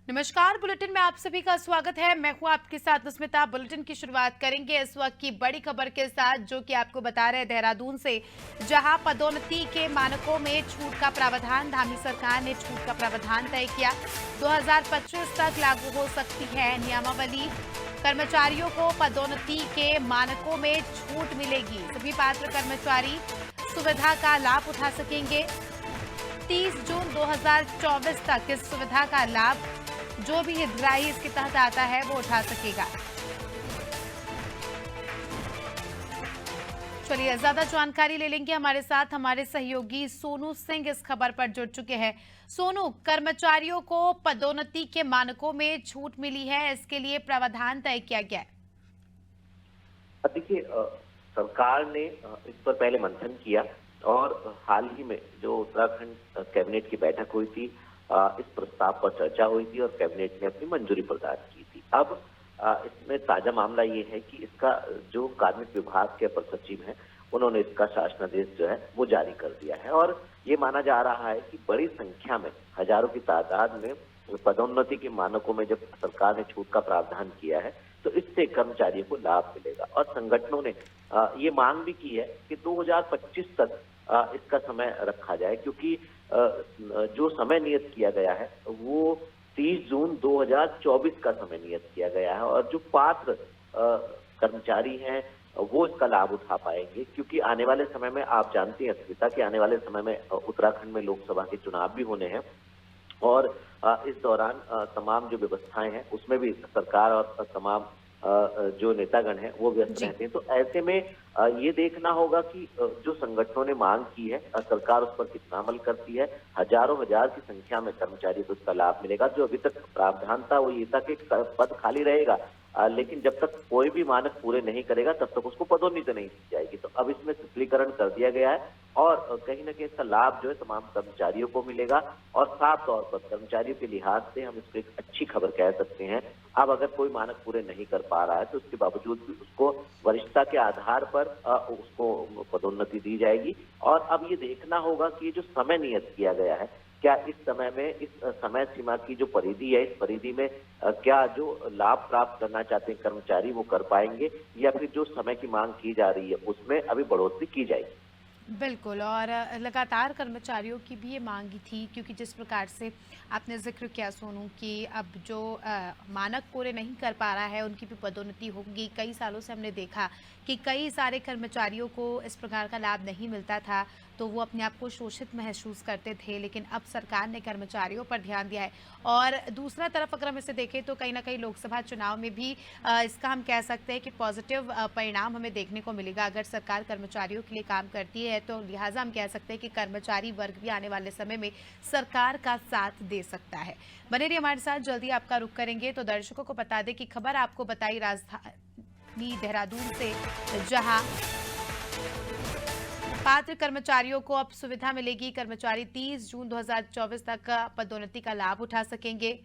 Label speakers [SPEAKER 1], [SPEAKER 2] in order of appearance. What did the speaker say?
[SPEAKER 1] नमस्कार। बुलेटिन में आप सभी का स्वागत है। मैं हूं आपके साथ स्मिता। बुलेटिन की शुरुआत करेंगे इस वक्त की बड़ी खबर के साथ, जो कि आपको बता रहे हैं देहरादून से, जहां पदोन्नति के मानकों में छूट का प्रावधान, धामी सरकार ने छूट का प्रावधान तय किया। 2025 तक लागू हो सकती है नियमावली। कर्मचारियों को पदोन्नति के मानकों में छूट मिलेगी। सभी पात्र कर्मचारी सुविधा का लाभ उठा सकेंगे। 30 जून 2024 तक इस सुविधा का लाभ जो भी हितग्राही इसके तहत आता है वो उठा सकेगा। चलिए ज्यादा जानकारी ले लेंगे। हमारे साथ हमारे सहयोगी सोनू सिंह इस खबर पर जुड़ चुके हैं। सोनू, कर्मचारियों को पदोन्नति के मानकों में छूट मिली है, इसके लिए प्रावधान तय किया गया है।
[SPEAKER 2] देखिए, सरकार ने इस पर पहले मंथन किया और हाल ही में जो उत्तराखंड कैबिनेट की बैठक हुई थी, इस प्रस्ताव पर चर्चा हुई थी और कैबिनेट ने अपनी मंजूरी प्रदान की थी। अब इसमें ताजा मामला ये है कि इसका जो कार्मिक विभाग के अपर सचिव हैं, उन्होंने इसका शासनादेश जो है वो जारी कर दिया है और ये माना जा रहा है कि बड़ी संख्या में, हजारों की तादाद में पदोन्नति के मानकों में जब सरकार ने छूट का प्रावधान किया है तो इससे कर्मचारियों को लाभ मिलेगा। और संगठनों ने ये मांग भी की है कि 2025 तक इसका समय रखा जाए, क्योंकि जो समय नियत किया गया है वो 30 जून 2024 का समय नियत किया गया है और जो पात्र कर्मचारी हैं वो इसका लाभ उठा पाएंगे, क्योंकि आने वाले समय में आप जानती हैं अस्मिता कि आने वाले समय में उत्तराखंड में लोकसभा के चुनाव भी होने हैं और इस दौरान तमाम जो व्यवस्थाएं हैं उसमें भी सरकार और तमाम जो नेतागण हैं वो व्यस्त रहते हैं। तो ऐसे में ये देखना होगा कि जो संगठनों ने मांग की है सरकार उस पर कितना अमल करती है। हजारों हजार की संख्या में कर्मचारी को इसका लाभ मिलेगा। जो अभी तक प्रावधान था वो ये था कि पद खाली रहेगा, लेकिन जब तक कोई भी मानक पूरे नहीं करेगा तब तक उसको पदोन्नति नहीं दी जाएगी। तो अब इसमें सरलीकरण कर दिया गया है और कहीं ना कहीं इसका लाभ जो है तमाम कर्मचारियों को मिलेगा और साफ तौर पर कर्मचारियों के लिहाज से हम इसको एक अच्छी खबर कह सकते हैं। अब अगर कोई मानक पूरे नहीं कर पा रहा है तो उसके बावजूद भी उसको वरिष्ठता के आधार पर उसको पदोन्नति दी जाएगी। और अब ये देखना होगा कि ये जो समय नियत किया गया है, क्या इस समय में, इस समय सीमा की जो परिधि है, इस परिधि में क्या जो लाभ प्राप्त करना चाहते हैं कर्मचारी वो कर पाएंगे, या फिर जो समय की मांग की जा रही है उसमें अभी बढ़ोतरी की जाएगी।
[SPEAKER 1] बिल्कुल। और लगातार कर्मचारियों की भी ये मांगी थी, क्योंकि जिस प्रकार से आपने जिक्र किया सोनू कि अब जो मानक पूरे नहीं कर पा रहा है उनकी भी पदोन्नति होगी। कई सालों से हमने देखा कि कई सारे कर्मचारियों को इस प्रकार का लाभ नहीं मिलता था, तो वो अपने आप को शोषित महसूस करते थे, लेकिन अब सरकार ने कर्मचारियों पर ध्यान दिया है। और दूसरा तरफ अगर हम इसे देखें तो कहीं ना कहीं लोकसभा चुनाव में भी इसका हम कह सकते हैं कि पॉजिटिव परिणाम हमें देखने को मिलेगा। अगर सरकार कर्मचारियों के लिए काम करती है तो लिहाजा हम कह सकते हैं कि कर्मचारी वर्ग भी आने वाले समय में सरकार का साथ दे सकता है। बने रहिए हमारे साथ, जल्दी आपका रुख करेंगे। तो दर्शकों को बता दें कि खबर आपको बताई राजधानी देहरादून से, जहां पात्र कर्मचारियों को अब सुविधा मिलेगी। कर्मचारी 30 जून 2024 तक पदोन्नति का लाभ उठा सकेंगे।